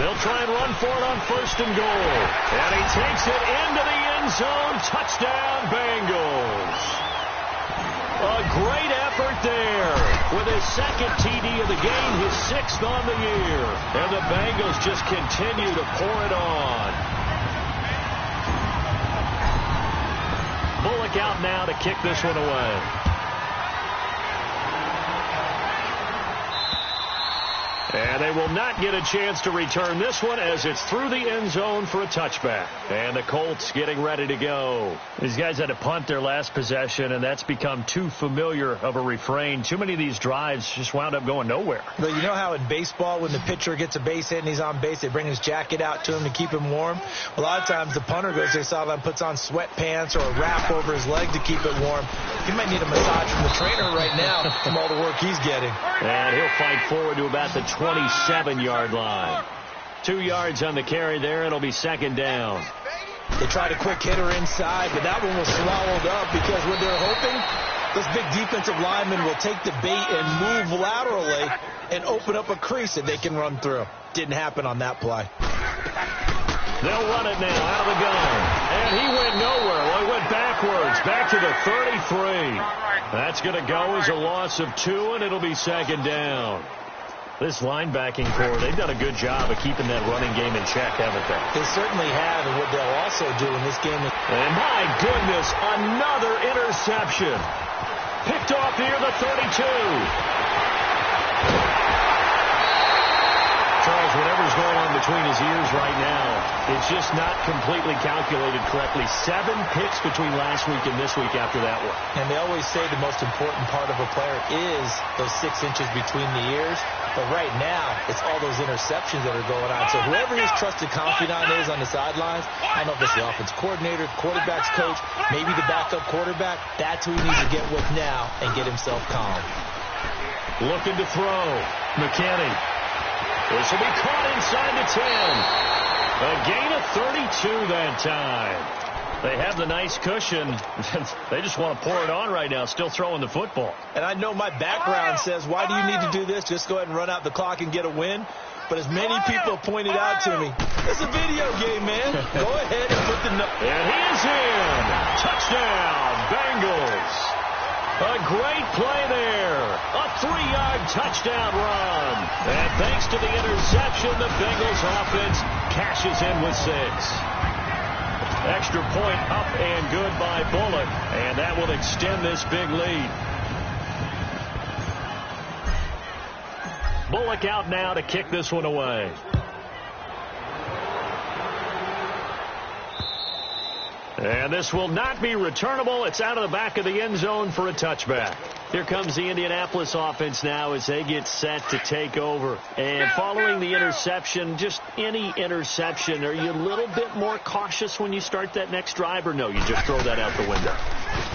They'll try and run for it on 1st and goal. And he takes it into the end zone. Touchdown, Bengals. A great effort there with his 2nd TD of the game, his 6th on the year. And the Bengals just continue to pour it on. Bullock out now to kick this one away. And they will not get a chance to return this one as it's through the end zone for a touchback. And the Colts getting ready to go. These guys had to punt their last possession, and that's become too familiar of a refrain. Too many of these drives just wound up going nowhere. But you know how in baseball, when the pitcher gets a base hit and he's on base, they bring his jacket out to him to keep him warm? A lot of times the punter goes to the sideline, puts on sweatpants or a wrap over his leg to keep it warm. He might need a massage from the trainer right now from all the work he's getting. And he'll fight forward to about the 27-yard line. 2 yards on the carry there. It'll be 2nd down. They tried a quick hitter inside, but that one was swallowed up because what they're hoping, this big defensive lineman will take the bait and move laterally and open up a crease that they can run through. Didn't happen on that play. They'll run it now out of the gun. And he went nowhere. Well, he went backwards, back to the 33. That's going to go as a loss of 2, and it'll be 2nd down. This linebacking core, they've done a good job of keeping that running game in check, haven't they? They certainly have, and what they'll also do in this game is... And my goodness, another interception. Picked off near the 32. Charles, whatever's going on between his ears right now, it's just not completely calculated correctly. 7 picks between last week and this week after that one. And they always say the most important part of a player is those 6 inches between the ears. But right now, it's all those interceptions that are going on. So whoever his trusted confidant is on the sidelines, I don't know if it's the offense coordinator, quarterback's coach, maybe the backup quarterback, that's who he needs to get with now and get himself calm. Looking to throw. McKinney. This will be caught inside the 10. A gain of 32 that time. They have the nice cushion. They just want to pour it on right now, still throwing the football. And I know my background says, why do you need to do this? Just go ahead and run out the clock and get a win. But as many people pointed out to me, it's a video game, man. Go ahead and put the... And he is in. Touchdown, Bengals. A great play there. A 3-yard touchdown run. And thanks to the interception, the Bengals offense cashes in with 6. Extra point up and good by Bullock. And that will extend this big lead. Bullock out now to kick this one away. And this will not be returnable. It's out of the back of the end zone for a touchback. Here comes the Indianapolis offense now as they get set to take over. And following the interception, just any interception, are you a little bit more cautious when you start that next drive, or no, you just throw that out the window?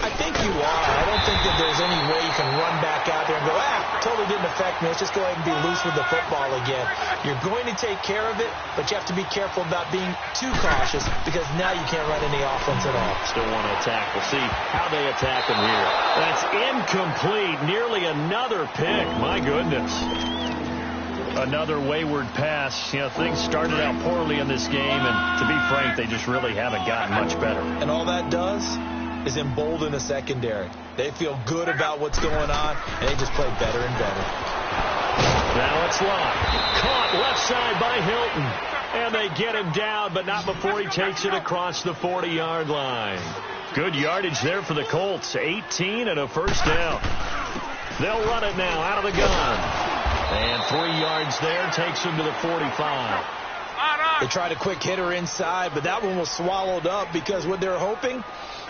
I think you are. I don't think that there's any way you can run back out there and go, totally didn't affect me. Let's just go ahead and be loose with the football again. You're going to take care of it, but you have to be careful about being too cautious because now you can't run any offense at all. Still want to attack. We'll see how they attack them here. That's incomplete. Nearly another pick. My goodness. Another wayward pass. You know, things started out poorly in this game, and to be frank, they just really haven't gotten much better. And all that does is embolden the secondary. They feel good about what's going on, and they just play better and better. Now it's locked. Caught left side by Hilton. And they get him down, but not before he takes it across the 40-yard line. Good yardage there for the Colts. 18 and a first down. They'll run it now out of the gun. And 3 yards there takes him to the 45. They tried a quick hitter inside, but that one was swallowed up because what they're hoping,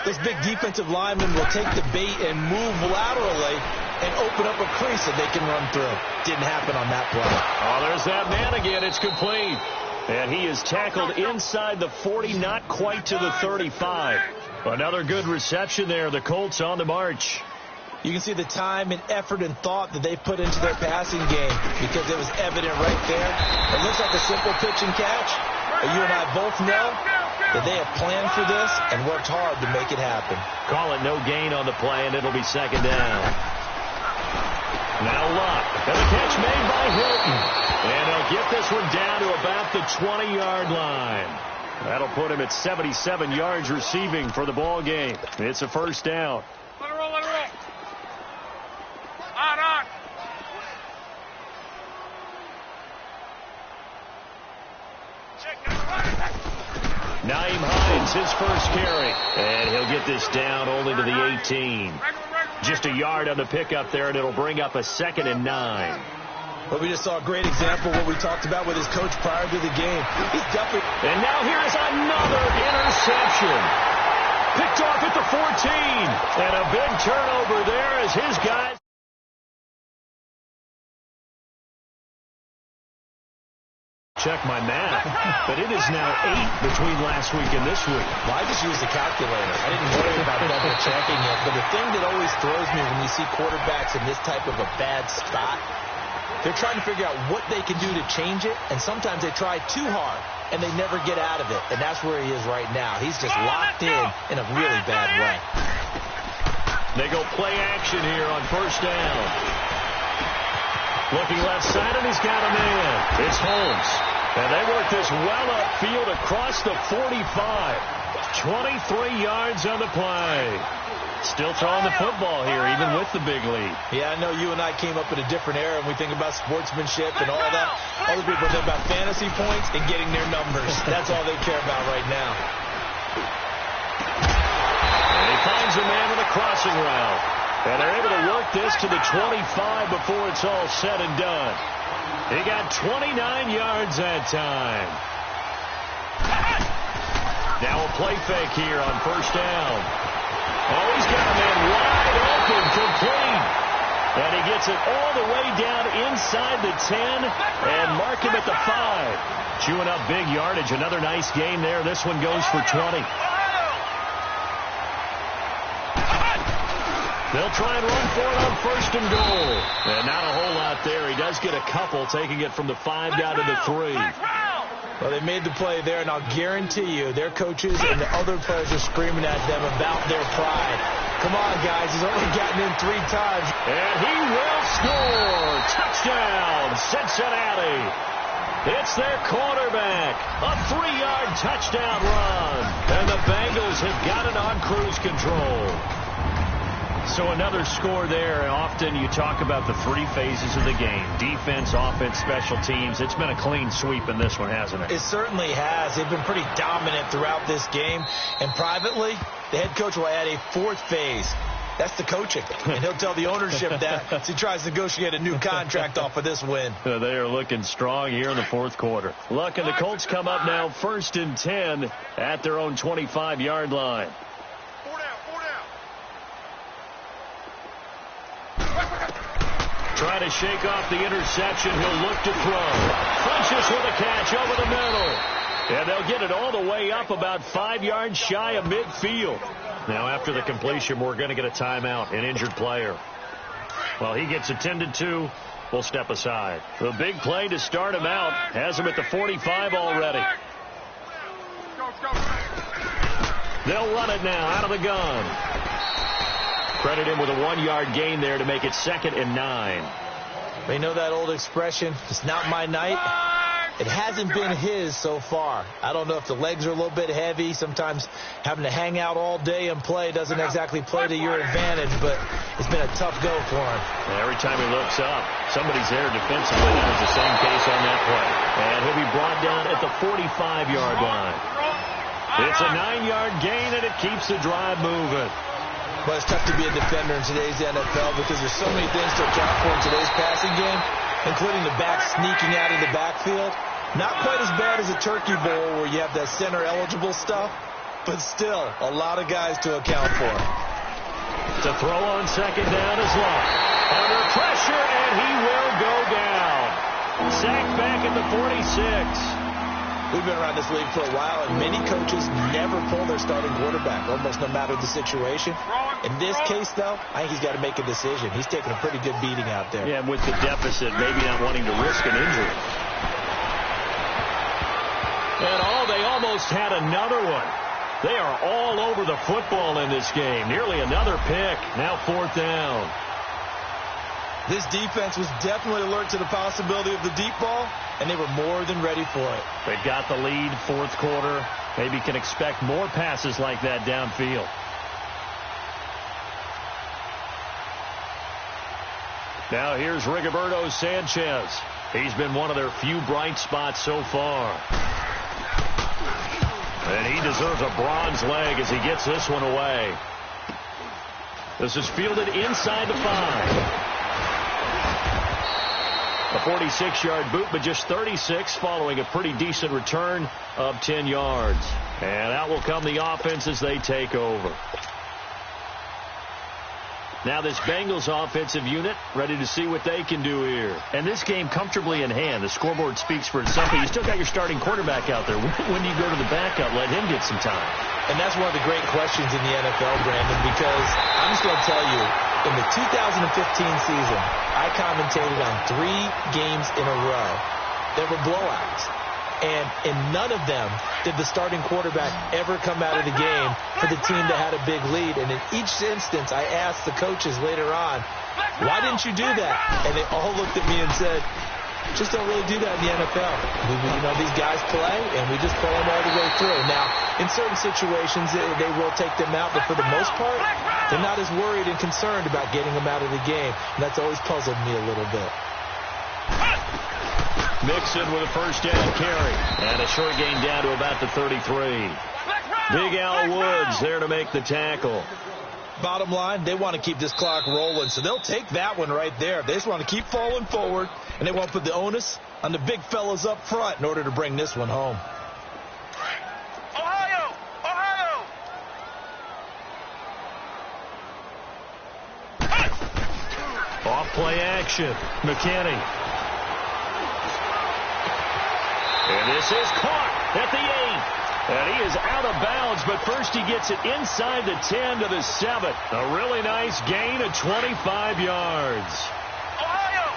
those big defensive linemen will take the bait and move laterally and open up a crease that they can run through. Didn't happen on that play. Oh, there's that man again. It's complete. And he is tackled inside the 40, not quite to the 35. Another good reception there. The Colts on the march. You can see the time and effort and thought that they put into their passing game because it was evident right there. It looks like a simple pitch and catch, but you and I both know that they have planned for this and worked hard to make it happen. Call it no gain on the play, and it'll be second down. Now Luck, and the catch made by Hilton. And he'll get this one down to about the 20-yard line. That'll put him at 77 yards receiving for the ball game. It's a first down. Let it roll, let it roll. On. Naeem Hines, his first carry. And he'll get this down only to the 18. Just a yard on the pickup there, and it'll bring up a 2nd and 9. Well, we just saw a great example of what we talked about with his coach prior to the game. He's definitely... And now here is another interception. Picked off at the 14. And a big turnover there as his guys... Check my math, but it is now 8 between last week and this week. Well, I just used the calculator. I didn't worry about double checking it. But the thing that always throws me when you see quarterbacks in this type of a bad spot, they're trying to figure out what they can do to change it, and sometimes they try too hard, and they never get out of it. And that's where he is right now. He's just locked in a really bad way. They go play action here on first down. Looking left side, and he's got a man. It's Holmes. And they work this well upfield across the 45. 23 yards on the play. Still throwing the football here, even with the big lead. Yeah, I know you and I came up in a different era, and we think about sportsmanship and all that. Other people think about fantasy points and getting their numbers. That's all they care about right now. And he finds a man with a crossing route. And they're able to work this to the 25 before it's all said and done. He got 29 yards that time. Now a play fake here on first down. Oh, he's got a man wide open, complete. And he gets it all the way down inside the 10 and mark him at the 5. Chewing up big yardage. Another nice gain there. This one goes for 20. They'll try and run for it on first and goal. And not a whole lot there. He does get a couple, taking it from the 5 down to the 3. Well, they made the play there, and I'll guarantee you their coaches and the other players are screaming at them about their pride. Come on, guys. He's only gotten in 3 times. And he will score. Touchdown, Cincinnati. It's their quarterback. A 3-yard touchdown run. And the Bengals have got it on cruise control. So another score there. Often you talk about the 3 phases of the game. Defense, offense, special teams. It's been a clean sweep in this one, hasn't it? It certainly has. They've been pretty dominant throughout this game. And privately, the head coach will add a 4th phase. That's the coaching. And he'll tell the ownership that as he tries to negotiate a new contract off of this win. They are looking strong here in the 4th quarter. Luck and the Colts come up now 1st and 10 at their own 25-yard line. Trying to shake off the interception. He'll look to throw. Funches with a catch over the middle. And they'll get it all the way up about 5 yards shy of midfield. Now after the completion, we're going to get a timeout, an injured player. Well, he gets attended to. We'll step aside. The big play to start him out has him at the 45 already. They'll run it now out of the gun. Credit him with a 1-yard gain there to make it 2nd and 9. You know that old expression, it's not my night? it hasn't been his so far. I don't know if the legs are a little bit heavy. Sometimes having to hang out all day and play doesn't exactly play to your advantage, but it's been a tough go for him. Every time he looks up, somebody's there defensively. That was the same case on that play. And he'll be brought down at the 45-yard line. It's a 9-yard gain, and it keeps the drive moving. But it's tough to be a defender in today's NFL because there's so many things to account for in today's passing game, including the back sneaking out of the backfield. Not quite as bad as a turkey bowl where you have that center-eligible stuff, but still a lot of guys to account for. To throw on second down is Luck. Under pressure, and he will go down. Sacked back at the 46. We've been around this league for a while, and many coaches never pull their starting quarterback, almost no matter the situation. In this case, though, I think he's got to make a decision. He's taking a pretty good beating out there. Yeah, and with the deficit, maybe not wanting to risk an injury. And they almost had another one. They are all over the football in this game. Nearly another pick. Now 4th down. This defense was definitely alert to the possibility of the deep ball, and they were more than ready for it. They've got the lead, 4th quarter. Maybe can expect more passes like that downfield. Now here's Rigoberto Sanchez. He's been one of their few bright spots so far. And he deserves a bronze leg as he gets this one away. This is fielded inside the 5. A 46-yard boot, but just 36 following a pretty decent return of 10 yards. And out will come the offense as they take over. Now this Bengals offensive unit ready to see what they can do here. And this game comfortably in hand. The scoreboard speaks for itself, but you still got your starting quarterback out there. When do you go to the backup, let him get some time? And that's one of the great questions in the NFL, Brandon, because I'm just going to tell you, in the 2015 season, I commentated on 3 games in a row that were blowouts. And in none of them did the starting quarterback ever come out of the game for the team that had a big lead. And in each instance, I asked the coaches later on, why didn't you do that? And they all looked at me and said, just don't really do that in the NFL. These guys play, and we just play them all the way through. Now, in certain situations, they will take them out, but for the most part, they're not as worried and concerned about getting them out of the game. And that's always puzzled me a little bit. Mixon with a first down carry. And a short gain down to about the 33. Big Al Woods there to make the tackle. Bottom line, they want to keep this clock rolling, so they'll take that one right there. They just want to keep falling forward, and they want to put the onus on the big fellas up front in order to bring this one home. Ohio! Off play action. McKinney. And this is caught at the 8. And he is out of bounds, but first he gets it inside the 10 to the 7. A really nice gain of 25 yards. Ohio!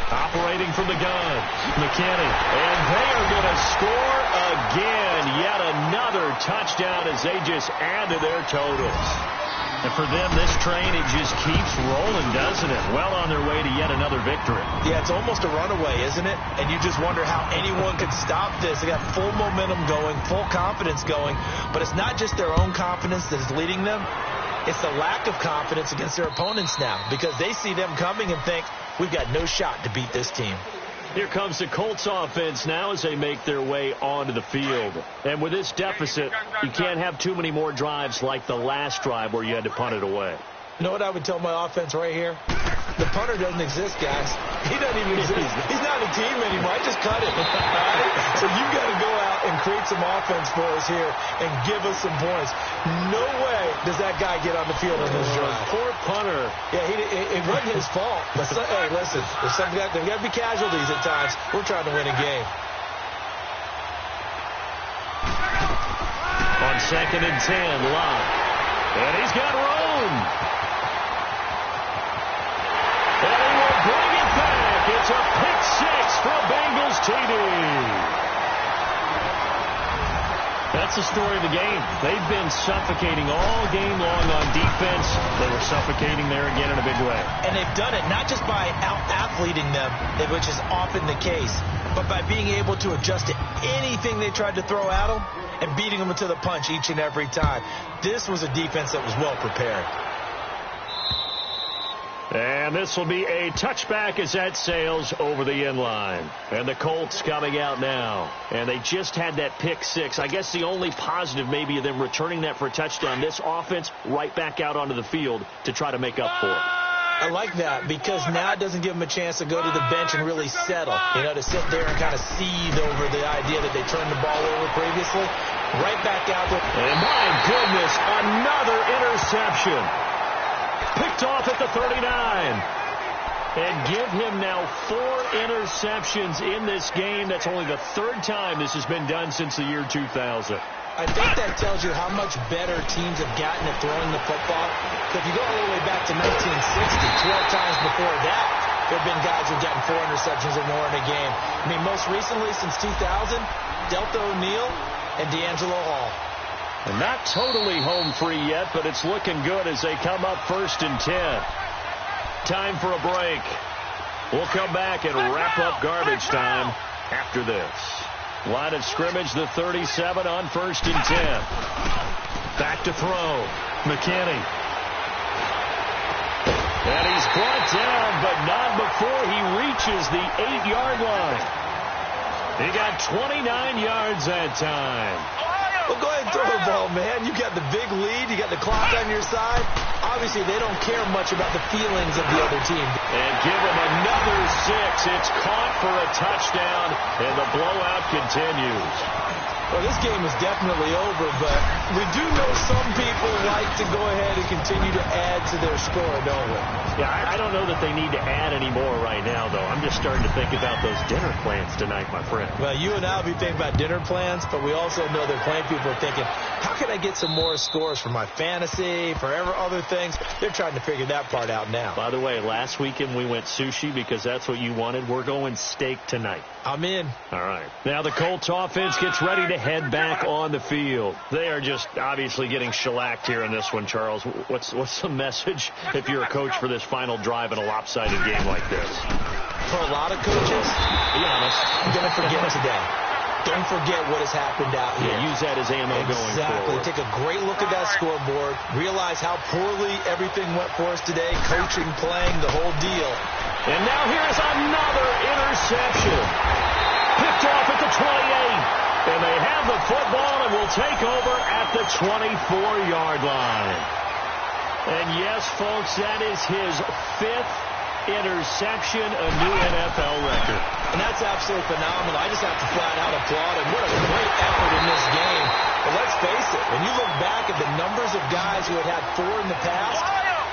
Operating from the gun, McKinney. And they are going to score again. Yet another touchdown as they just add to their totals. And for them, this train, it just keeps rolling, doesn't it? Well on their way to yet another victory. Yeah, it's almost a runaway, isn't it? And you just wonder how anyone could stop this. They got full momentum going, full confidence going. But it's not just their own confidence that is leading them. It's the lack of confidence against their opponents now, because they see them coming and think, we've got no shot to beat this team. Here comes the Colts offense now as they make their way onto the field. And with this deficit, you can't have too many more drives like the last drive where you had to punt it away. You know what I would tell my offense right here? The punter doesn't exist, guys. He doesn't even exist. He's not a team anymore. I just cut him. All right? So you've got to go out and create some offense for us here and give us some points. No way does that guy get on the field on this drive. Poor punter. Yeah, it wasn't his fault. But hey, listen, there's got to be casualties at times. We're trying to win a game. On 2nd and 10, Locke. And he's got room. And he will bring it back. It's a pick 6 for Bengals TD. And that's the story of the game. They've been suffocating all game long on defense. They were suffocating there again in a big way. And they've done it not just by out-athleting them, which is often the case, but by being able to adjust to anything they tried to throw at them and beating them to the punch each and every time. This was a defense that was well prepared. And this will be a touchback as that sails over the end line. And the Colts coming out now. And they just had that pick six. I guess the only positive maybe of them returning that for a touchdown. This offense right back out onto the field to try to make up for it. I like that because now it doesn't give them a chance to go to the bench and really settle. You know, to sit there and kind of seethe over the idea that they turned the ball over previously. Right back out there. And my goodness, another interception. Picked off at the 39. And give him now 4 interceptions in this game. That's only the 3rd time this has been done since the year 2000. I think that tells you how much better teams have gotten at throwing the football. If you go all the way back to 1960, 12 times before that, there have been guys who've gotten 4 interceptions or more in a game. I mean, most recently, since 2000, Delta O'Neal and D'Angelo Hall. And not totally home free yet, but it's looking good as they come up 1st and 10. Time for a break. We'll come back and wrap up garbage time after this. Line of scrimmage, the 37 on 1st and 10. Back to throw. McKinney. And he's brought down, but not before he reaches the 8-yard line. He got 29 yards that time. Well, go ahead and throw the ball, man. You got the big lead. You got the clock on your side. Obviously, they don't care much about the feelings of the other team. And give them another 6. It's caught for a touchdown, and the blowout continues. Well, this game is definitely over, but we do know some people like to go ahead and continue to add to their score, don't we? Yeah, I don't know that they need to add any more right now, though. I'm just starting to think about those dinner plans tonight, my friend. Well, you and I will be thinking about dinner plans, but we also know that plenty of people are thinking, how can I get some more scores for my fantasy, for other things? They're trying to figure that part out now. By the way, last weekend we went sushi because that's what you wanted. We're going steak tonight. I'm in. All right. Now the Colts offense gets ready to head back on the field. They are just obviously getting shellacked here in this one, Charles. What's the message if you're a coach for this final drive in a lopsided game like this? For a lot of coaches, be honest, I'm going to forget today. Don't forget what has happened out here. Yeah, use that as ammo going forward. Take a great look at that scoreboard. Realize how poorly everything went for us today. Coaching, playing, the whole deal. And now here's another interception. Picked off at the 28. And they have the football and will take over at the 24-yard line. And yes, folks, that is his 5th interception, a new NFL record. And that's absolutely phenomenal. I just have to flat out applaud him. What a great effort in this game. But let's face it, when you look back at the numbers of guys who had 4 in the past,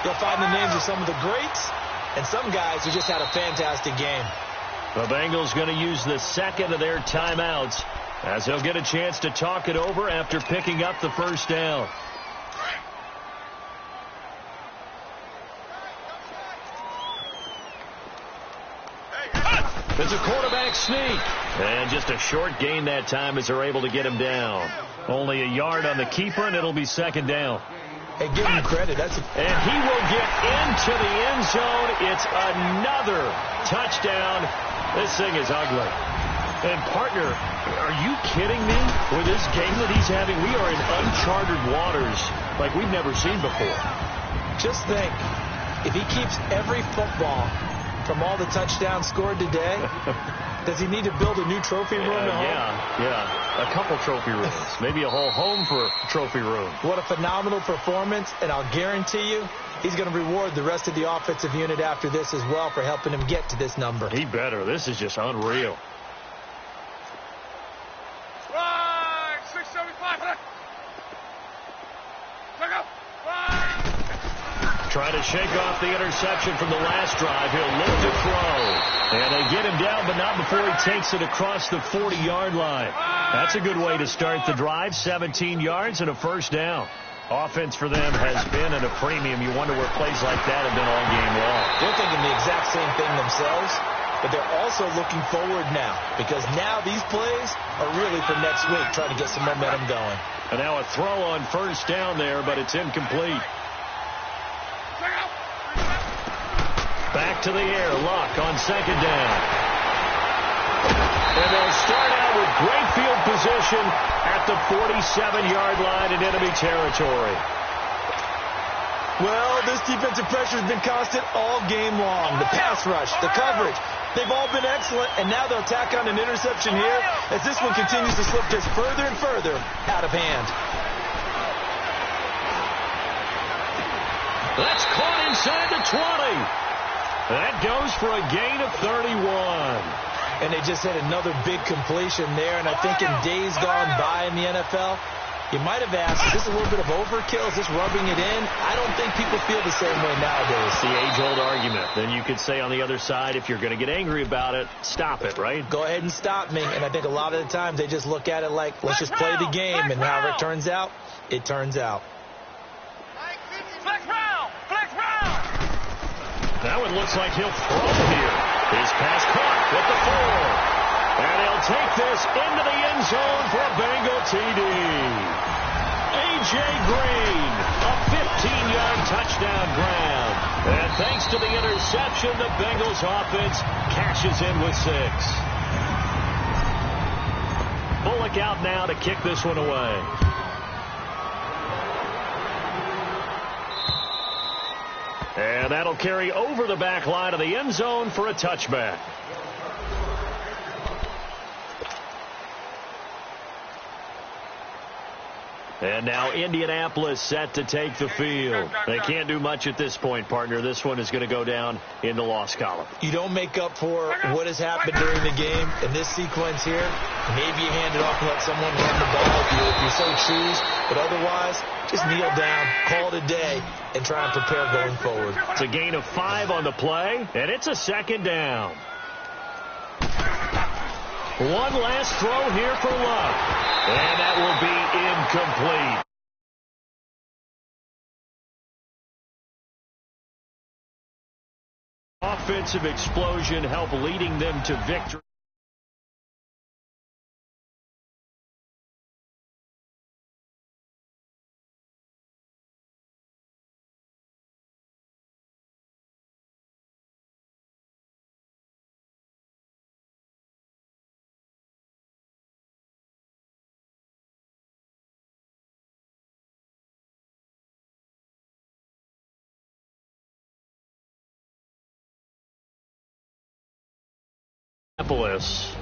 you'll find the names of some of the greats and some guys who just had a fantastic game. The Bengals going to use the 2nd of their timeouts as they'll get a chance to talk it over after picking up the 1st down. It's a quarterback sneak. And just a short gain that time as they're able to get him down. Only a yard on the keeper, and it'll be 2nd down. Hey, give him credit. And he will get into the end zone. It's another touchdown. This thing is ugly. And, partner, are you kidding me? With this game that he's having, we are in uncharted waters like we've never seen before. Just think, if he keeps every football from all the touchdowns scored today, does he need to build a new trophy room at home? Yeah. A couple trophy rooms. Maybe a whole home for trophy room. What a phenomenal performance, and I'll guarantee you he's going to reward the rest of the offensive unit after this as well for helping him get to this number. He better. This is just unreal. Right, 675. Pick up. Trying to shake off the interception from the last drive. He'll look to throw. And they get him down, but not before he takes it across the 40-yard line. That's a good way to start the drive. 17 yards and a 1st down. Offense for them has been at a premium. You wonder where plays like that have been all game long. They're thinking the exact same thing themselves. but they're also looking forward now because now these plays are really for next week, trying to get some momentum going. And now a throw on first down there, but it's incomplete. Back to the air, Luck on second down. And they'll start out with great field position at the 47-yard line in enemy territory. Well, this defensive pressure has been constant all game long. The pass rush, the coverage, they've all been excellent, and now they'll tack on an interception here as this one continues to slip just further and further out of hand. That's caught inside the 20. That goes for a gain of 31. And they just had another big completion there, and I think in days gone by in the NFL, you might have asked, is this a little bit of overkill? Is this rubbing it in? I don't think people feel the same way nowadays. It's the age-old argument. Then you could say on the other side, if you're going to get angry about it, stop it, right? Go ahead and stop me. And I think a lot of the times they just look at it like, let's just play the game, and however it turns out, it turns out. Flex round! Flex round! That one looks like he'll throw here. His pass caught with the 4. And he'll take this into the end zone for a Bengal TD. A.J. Green, a 15-yard touchdown grab. And thanks to the interception, the Bengals offense cashes in with 6. Bullock out now to kick this one away. And that'll carry over the back line of the end zone for a touchback. And now Indianapolis set to take the field. They can't do much at this point, partner. This one is going to go down in the loss column. You don't make up for what has happened during the game in this sequence here. Maybe you hand it off and let someone run the ball if you so choose. But otherwise, just kneel down, call it a day, and try and prepare going forward. It's a gain of 5 on the play, and it's a second down. One last throw here for Luck. And that will be incomplete. Offensive explosion helped leading them to victory. Indianapolis